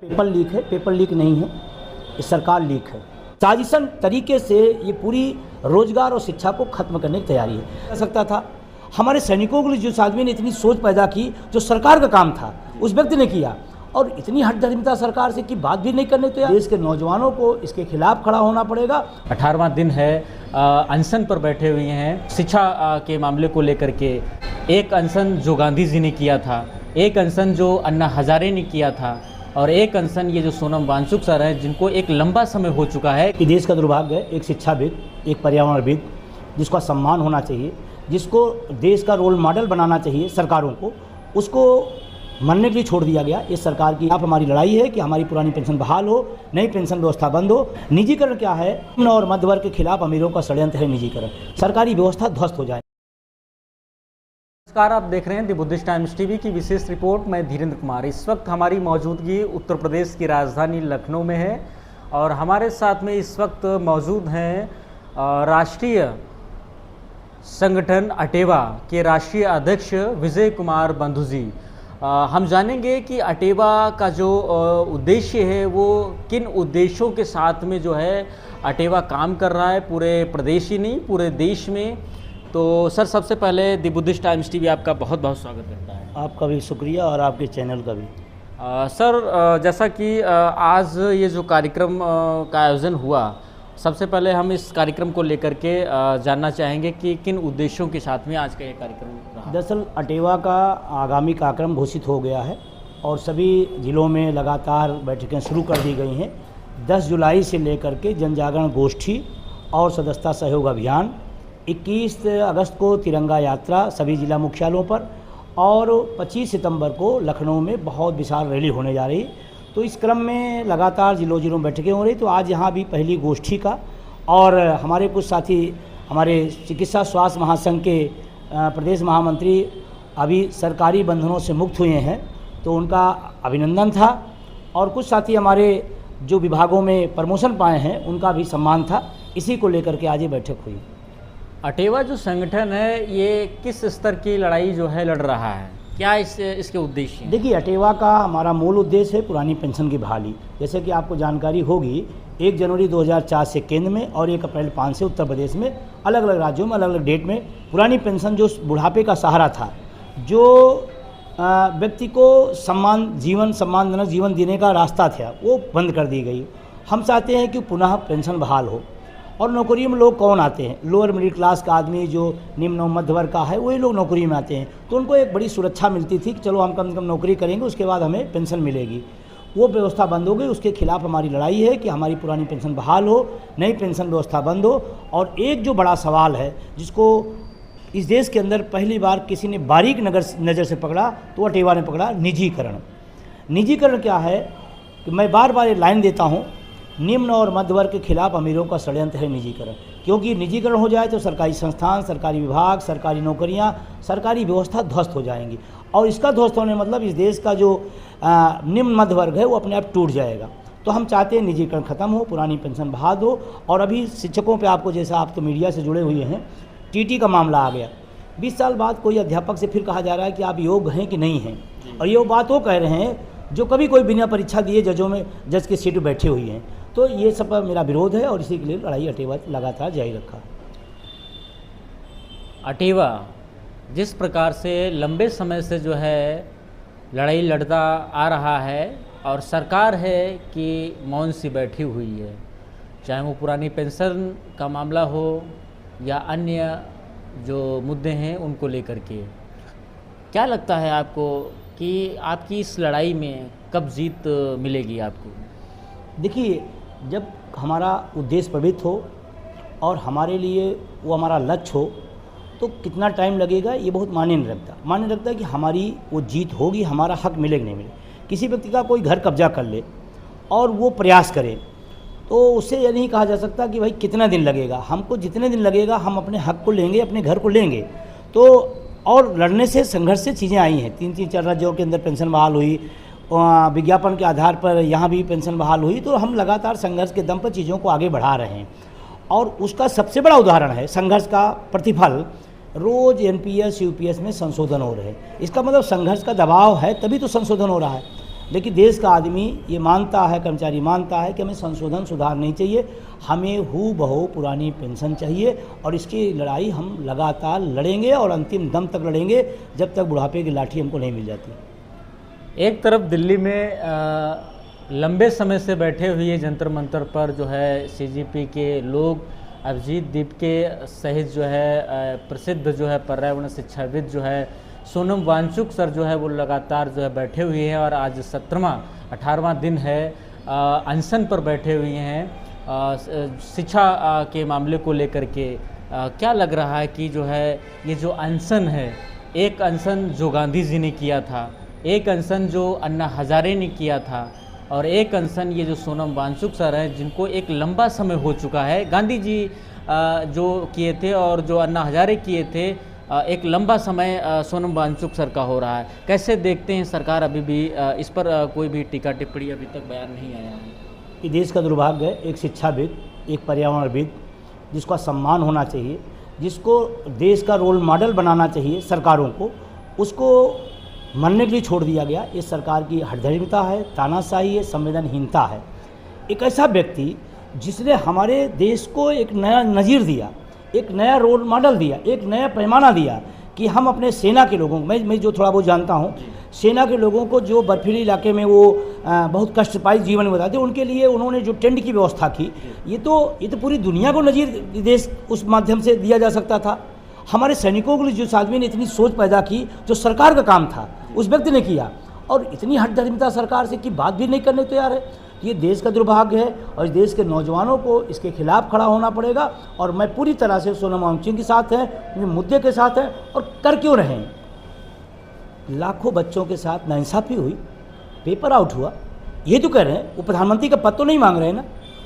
Paper leak है, paper leak नहीं है, ये सरकार लीक है। साजिशन तरीके से ये पूरी रोजगार और शिक्षा को खत्म करने की तैयारी है। कर सकता था हमारे सैनिकों के लिए जिस आदमी ने इतनी सोच पैदा की, जो सरकार का काम था उस व्यक्ति ने किया, और इतनी हठधर्मिता सरकार से की बात भी नहीं करने तो देश के नौजवानों को इसके खिलाफ खड़ा होना पड़ेगा। 18वां दिन है, अनशन पर बैठे हुए हैं शिक्षा के मामले को लेकर के। एक अनशन जो गांधी जी ने किया था, एक अनशन जो अन्ना हजारे ने किया था, और एक अनशन ये जो सोनम वांगचुक सर हैं जिनको एक लंबा समय हो चुका है। कि देश का दुर्भाग्य है, एक शिक्षाविद, एक पर्यावरणविद जिसका सम्मान होना चाहिए, जिसको देश का रोल मॉडल बनाना चाहिए सरकारों को, उसको मरने के लिए छोड़ दिया गया। इस सरकार की आप हमारी लड़ाई है कि हमारी पुरानी पेंशन बहाल हो, नई पेंशन व्यवस्था बंद हो। निजीकरण क्या है? निम्न और मध्य वर्ग के खिलाफ अमीरों का षड्यंत्र है निजीकरण। सरकारी व्यवस्था ध्वस्त हो जाए। नमस्कार, आप देख रहे हैं द बुद्धिस्ट टाइम्स टीवी की विशेष रिपोर्ट। मैं धीरेन्द्र कुमार। इस वक्त हमारी मौजूदगी उत्तर प्रदेश की राजधानी लखनऊ में है और हमारे साथ में इस वक्त मौजूद हैं राष्ट्रीय संगठन अटेवा के राष्ट्रीय अध्यक्ष विजय कुमार बंधु जी। हम जानेंगे कि अटेवा का जो उद्देश्य है वो किन उद्देश्यों के साथ में जो है अटेवा काम कर रहा है पूरे प्रदेश ही नहीं पूरे देश में। तो सर, सबसे पहले द बुद्धिस्ट टाइम्स टीवी आपका बहुत बहुत स्वागत करता है। आपका भी शुक्रिया और आपके चैनल का भी। सर, जैसा कि आज ये जो कार्यक्रम का आयोजन हुआ, सबसे पहले हम इस कार्यक्रम को लेकर के जानना चाहेंगे कि किन उद्देश्यों के साथ में आज का ये कार्यक्रम रहा। दरअसल अटेवा का आगामी कार्यक्रम घोषित हो गया है और सभी जिलों में लगातार बैठकें शुरू कर दी गई हैं। 10 जुलाई से लेकर के जन जागरण गोष्ठी और सदस्यता सहयोग अभियान, 21 अगस्त को तिरंगा यात्रा सभी जिला मुख्यालयों पर, और 25 सितंबर को लखनऊ में बहुत विशाल रैली होने जा रही। तो इस क्रम में लगातार जिलों बैठकें हो रही। तो आज यहाँ भी पहली गोष्ठी का, और हमारे कुछ साथी हमारे चिकित्सा स्वास्थ्य महासंघ के प्रदेश महामंत्री अभी सरकारी बंधनों से मुक्त हुए हैं, तो उनका अभिनंदन था। और कुछ साथी हमारे जो विभागों में प्रमोशन पाए हैं उनका भी सम्मान था। इसी को लेकर के आज ये बैठक हुई। अटेवा जो संगठन है ये किस स्तर की लड़ाई जो है लड़ रहा है, क्या इसके उद्देश्य हैं? देखिए, अटेवा का हमारा मूल उद्देश्य है पुरानी पेंशन की बहाली। जैसे कि आपको जानकारी होगी, 1 जनवरी 2004 से केंद्र में और 1 अप्रैल 5 से उत्तर प्रदेश में अलग अलग राज्यों में अलग अलग डेट में पुरानी पेंशन जो बुढ़ापे का सहारा था, जो व्यक्ति को सम्मानजनक जीवन देने का रास्ता था, वो बंद कर दी गई। हम चाहते हैं कि पुनः पेंशन बहाल हो। और नौकरी में लोग कौन आते हैं? लोअर मिडिल क्लास का आदमी जो निम्न और मध्य वर्ग का है, वही लोग नौकरी में आते हैं। तो उनको एक बड़ी सुरक्षा मिलती थी कि चलो हम कम से कम नौकरी करेंगे, उसके बाद हमें पेंशन मिलेगी। वो व्यवस्था बंद हो गई। उसके खिलाफ हमारी लड़ाई है कि हमारी पुरानी पेंशन बहाल हो, नई पेंशन व्यवस्था बंद हो। और एक जो बड़ा सवाल है जिसको इस देश के अंदर पहली बार किसी ने बारीक नज़र से पकड़ा, तो अटेवा ने पकड़ा, निजीकरण। निजीकरण क्या है कि मैं बार बार ये लाइन देता हूँ, निम्न और मध्य वर्ग के खिलाफ अमीरों का षड्यंत्र है निजीकरण। क्योंकि निजीकरण हो जाए तो सरकारी संस्थान, सरकारी विभाग, सरकारी नौकरियां, सरकारी व्यवस्था ध्वस्त हो जाएंगी। और इसका ध्वस्त होने मतलब इस देश का जो निम्न मध्य वर्ग है वो अपने आप टूट जाएगा। तो हम चाहते हैं निजीकरण खत्म हो, पुरानी पेंशन बहाल हो। और अभी शिक्षकों पर आपको, जैसा आप तो मीडिया से जुड़े हुए हैं, टीटी का मामला आ गया। 20 साल बाद कोई अध्यापक से फिर कहा जा रहा है कि आप योग्य हैं कि नहीं हैं। और ये बात वो कह रहे हैं जो कभी कोई बिना परीक्षा दिए जज की सीट पर बैठे हुए हैं। तो ये सब पर मेरा विरोध है और इसी के लिए लड़ाई अटेवा लगातार जारी रखा। अटेवा जिस प्रकार से लंबे समय से जो है लड़ाई लड़ता आ रहा है और सरकार है कि मौन सी बैठी हुई है, चाहे वो पुरानी पेंशन का मामला हो या अन्य जो मुद्दे हैं उनको लेकर के, क्या लगता है आपको कि आपकी इस लड़ाई में कब जीत मिलेगी आपको? देखिए, जब हमारा उद्देश्य प्रवृत्त हो और हमारे लिए वो हमारा लक्ष्य हो, तो कितना टाइम लगेगा ये बहुत मायने नहीं रखता। मायने रखता है कि हमारी वो जीत होगी, हमारा हक मिलेगा नहीं मिले। किसी व्यक्ति का कोई घर कब्जा कर ले और वो प्रयास करे, तो उससे ये नहीं कहा जा सकता कि भाई कितना दिन लगेगा। हमको जितने दिन लगेगा हम अपने हक को लेंगे, अपने घर को लेंगे। तो और लड़ने से, संघर्ष से चीज़ें आई हैं। 3-4 राज्यों के अंदर पेंशन बहाल हुई, विज्ञापन के आधार पर यहाँ भी पेंशन बहाल हुई। तो हम लगातार संघर्ष के दम पर चीज़ों को आगे बढ़ा रहे हैं। और उसका सबसे बड़ा उदाहरण है संघर्ष का प्रतिफल। रोज़ एनपीएस यूपीएस में संशोधन हो रहे हैं। इसका मतलब संघर्ष का दबाव है, तभी तो संशोधन हो रहा है। लेकिन देश का आदमी ये मानता है, कर्मचारी मानता है कि हमें संशोधन सुधार नहीं चाहिए, हमें हूबहू पुरानी पेंशन चाहिए और इसकी लड़ाई हम लगातार लड़ेंगे और अंतिम दम तक लड़ेंगे जब तक बुढ़ापे की लाठी हमको नहीं मिल जाती। एक तरफ दिल्ली में लंबे समय से बैठे हुए जंतर मंतर पर जो है सीजेपी के लोग अभिजीत दीप के सहित जो है प्रसिद्ध जो है पर्यावरण शिक्षाविद जो है सोनम वांगचुक सर जो है वो लगातार जो है बैठे हुए हैं और आज 18वां दिन है अनशन पर बैठे हुए हैं शिक्षा के मामले को लेकर के। क्या लग रहा है कि जो है ये जो अनशन है, एक अनशन जो गांधी जी ने किया था, एक अनशन जो अन्ना हजारे ने किया था और एक अनशन ये जो सोनम वांगचुक सर हैं जिनको एक लंबा समय हो चुका है, गांधी जी जो किए थे और जो अन्ना हजारे किए थे, एक लंबा समय सोनम वांगचुक सर का हो रहा है। कैसे देखते हैं सरकार अभी भी इस पर कोई भी टीका टिप्पणी अभी तक बयान नहीं आया है? ये देश का दुर्भाग्य है, एक शिक्षाविद, एक पर्यावरणविद जिसका सम्मान होना चाहिए, जिसको देश का रोल मॉडल बनाना चाहिए सरकारों को, उसको मरने के लिए छोड़ दिया गया। इस सरकार की हठधर्मिता है, तानाशाही है, संवेदनहीनता है। एक ऐसा व्यक्ति जिसने हमारे देश को एक नया नज़ीर दिया, एक नया रोल मॉडल दिया, एक नया पैमाना दिया कि हम अपने सेना के लोगों को, मैं जो थोड़ा बहुत जानता हूँ, सेना के लोगों को जो बर्फीले इलाके में वो बहुत कष्ट पाई जीवन में बताते, उनके लिए उन्होंने जो टेंट की व्यवस्था की, ये तो पूरी दुनिया को नज़ीर देश उस माध्यम से दिया जा सकता था। हमारे सैनिकों के लिए जिस आदमी ने इतनी सोच पैदा की, जो सरकार का काम था उस व्यक्ति ने किया, और इतनी हठधर्मिता सरकार से की बात भी नहीं करने तैयार है। ये देश का दुर्भाग्य है और इस देश के नौजवानों को इसके खिलाफ खड़ा होना पड़ेगा। और मैं पूरी तरह से सोनम वांगचुक के साथ हैं, मुद्दे के साथ हैं, और कर क्यों रहे हैं। लाखों बच्चों के साथ नाइंसाफ़ी हुई, पेपर आउट हुआ, ये तो कह रहे हैं, वो प्रधानमंत्री का पद तो नहीं मांग रहे हैं ना,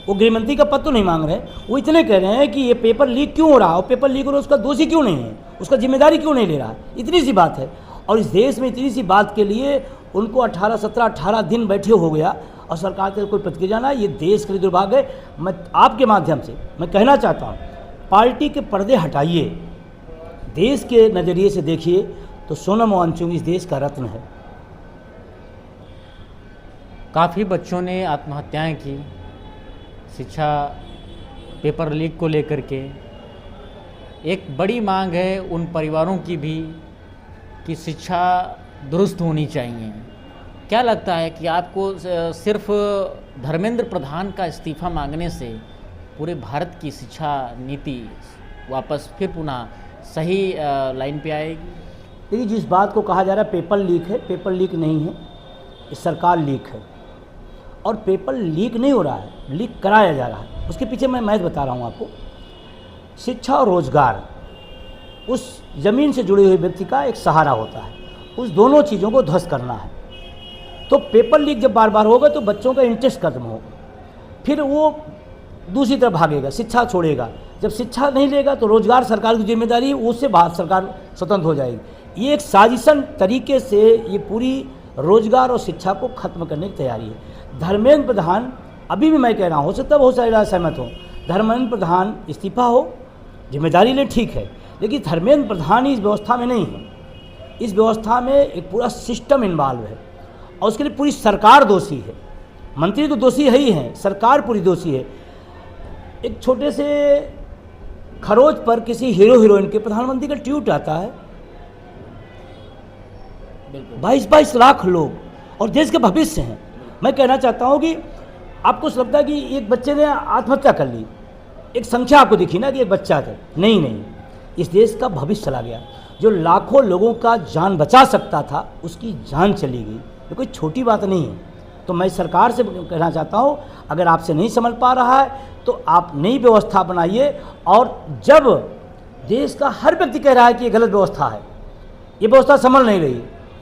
वो गृहमंत्री का पद तो नहीं मांग रहे हैं, वो इतने कह रहे हैं कि ये पेपर लीक क्यों हो रहा है, और पेपर लीक हो रहा है उसका दोषी क्यों नहीं है, उसका जिम्मेदारी क्यों नहीं ले रहा है। इतनी सी बात है, और इस देश में इतनी सी बात के लिए उनको 18 दिन बैठे हो गया और सरकार के कोई प्रतिक्रिया ना। ये देश के लिए दुर्भाग्य है। मैं आपके माध्यम से मैं कहना चाहता हूँ, पार्टी के पर्दे हटाइए, देश के नज़रिए से देखिए तो सोनम वांगचुक इस देश का रत्न है। काफ़ी बच्चों ने आत्महत्याएं की शिक्षा पेपर लीक को लेकर के। एक बड़ी मांग है उन परिवारों की भी कि शिक्षा दुरुस्त होनी चाहिए। क्या लगता है कि आपको सिर्फ धर्मेंद्र प्रधान का इस्तीफा मांगने से पूरे भारत की शिक्षा नीति वापस फिर पुनः सही लाइन पे आएगी? देखिए, जिस बात को कहा जा रहा है पेपर लीक है, पेपर लीक नहीं है, ये सरकार लीक है। और पेपर लीक नहीं हो रहा है, लीक कराया जा रहा है। उसके पीछे मैं बता रहा हूँ आपको। शिक्षा और रोजगार उस ज़मीन से जुड़े हुए व्यक्ति का एक सहारा होता है, उस दोनों चीज़ों को ध्वस्त करना है। तो पेपर लीक जब बार बार होगा तो बच्चों का इंटरेस्ट खत्म होगा, फिर वो दूसरी तरफ भागेगा, शिक्षा छोड़ेगा। जब शिक्षा नहीं लेगा तो रोजगार सरकार की जिम्मेदारी, उससे बाहर सरकार स्वतंत्र हो जाएगी। ये एक साजिशन तरीके से ये पूरी रोजगार और शिक्षा को खत्म करने की तैयारी है। धर्मेंद्र प्रधान, अभी भी मैं कह रहा हूँ, हो सकता है बहुत सारे सहमत हों, धर्मेंद्र प्रधान इस्तीफा हो, जिम्मेदारी ले, ठीक है, लेकिन धर्मेंद्र प्रधान ही इस व्यवस्था में नहीं है। इस व्यवस्था में एक पूरा सिस्टम इन्वॉल्व है और उसके लिए पूरी सरकार दोषी है। मंत्री तो दोषी है ही हैं, सरकार पूरी दोषी है। एक छोटे से खरोच पर किसी हीरो हीरोइन के प्रधानमंत्री का ट्वीट आता है, 22-22 लाख लोग और देश के भविष्य हैं। मैं कहना चाहता हूँ कि आपको लगता है कि एक बच्चे ने आत्महत्या कर ली, एक संख्या आपको दिखी ना कि एक बच्चा था, नहीं, इस देश का भविष्य चला गया। जो लाखों लोगों का जान बचा सकता था उसकी जान चली गई। ये कोई छोटी बात नहीं है। तो मैं सरकार से कहना चाहता हूँ, अगर आपसे नहीं समझ पा रहा है तो आप नई व्यवस्था बनाइए। और जब देश का हर व्यक्ति कह रहा है कि ये गलत व्यवस्था है, ये व्यवस्था संभल नहीं रही,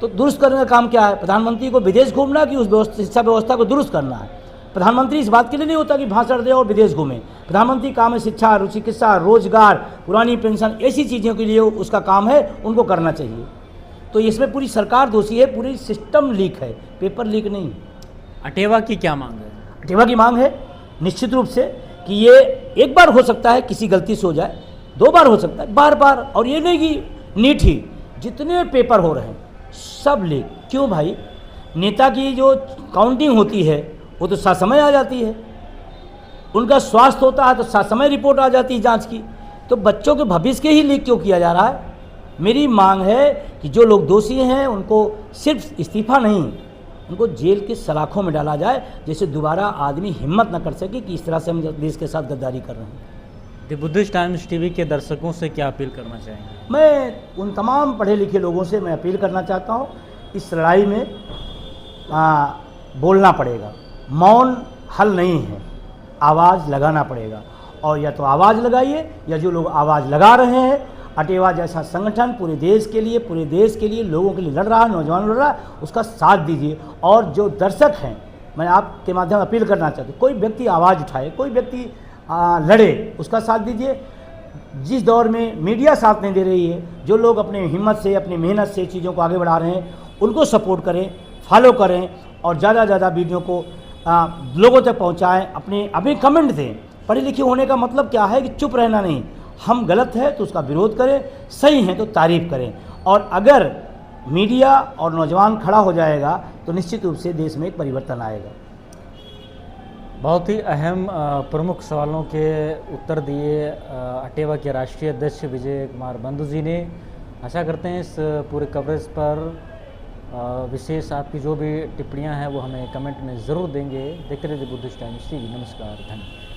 तो दुरुस्त करने का काम क्या है? प्रधानमंत्री को विदेश घूमना कि उस शिक्षा व्यवस्था को दुरुस्त करना है? प्रधानमंत्री इस बात के लिए नहीं होता कि भाषण दे और विदेश घूमे। प्रधानमंत्री काम है शिक्षा, चिकित्सा, रोजगार, पुरानी पेंशन, ऐसी चीज़ों के लिए उसका काम है, उनको करना चाहिए। तो इसमें पूरी सरकार दोषी है, पूरी सिस्टम लीक है, पेपर लीक नहीं। अटेवा की क्या मांग है? अटेवा की मांग है निश्चित रूप से कि ये एक बार हो सकता है किसी गलती से हो जाए, 2 बार हो सकता है, बार बार। और ये नहीं कि नीट ही, जितने पेपर हो रहे हैं सब लीक। क्यों भाई? नेता की जो काउंटिंग होती है वो तो ससमय आ जाती है, उनका स्वास्थ्य होता है तो ससमय रिपोर्ट आ जाती है जांच की। तो बच्चों के भविष्य के ही लीक क्यों किया जा रहा है? मेरी मांग है कि जो लोग दोषी हैं उनको सिर्फ इस्तीफा नहीं, उनको जेल के सलाखों में डाला जाए, जैसे दोबारा आदमी हिम्मत न कर सके कि इस तरह से हम देश के साथ गद्दारी कर रहे हैं। द बुद्धिस्ट टाइम्स टीवी के दर्शकों से क्या अपील करना चाहेंगे? मैं उन तमाम पढ़े लिखे लोगों से मैं अपील करना चाहता हूँ, इस लड़ाई में बोलना पड़ेगा, मौन हल नहीं है, आवाज़ लगाना पड़ेगा। और या तो आवाज़ लगाइए, या जो लोग आवाज़ लगा रहे हैं, अटेवा जैसा संगठन पूरे देश के लिए लोगों के लिए लड़ रहा है, नौजवान लड़ रहा है, उसका साथ दीजिए। और जो दर्शक हैं, मैं आपके माध्यम से अपील करना चाहता हूँ, कोई व्यक्ति आवाज़ उठाए, कोई व्यक्ति लड़े, उसका साथ दीजिए। जिस दौर में मीडिया साथ नहीं दे रही है, जो लोग अपने हिम्मत से, अपनी मेहनत से चीज़ों को आगे बढ़ा रहे हैं, उनको सपोर्ट करें, फॉलो करें और ज़्यादा से ज़्यादा वीडियो को लोगों तक पहुँचाएँ। अपने कमेंट दें। पढ़े लिखे होने का मतलब क्या है कि चुप रहना नहीं, हम गलत है तो उसका विरोध करें, सही है तो तारीफ़ करें। और अगर मीडिया और नौजवान खड़ा हो जाएगा तो निश्चित रूप से देश में एक परिवर्तन आएगा। बहुत ही अहम प्रमुख सवालों के उत्तर दिए अटेवा के राष्ट्रीय अध्यक्ष विजय कुमार बंधु जी ने। आशा करते हैं इस पूरे कवरेज पर विशेष आपकी जो भी टिप्पणियां हैं वो हमें कमेंट में ज़रूर देंगे। देखते रहिए बुद्धिस्ट टाइम्स टीवी। नमस्कार, धन्यवाद।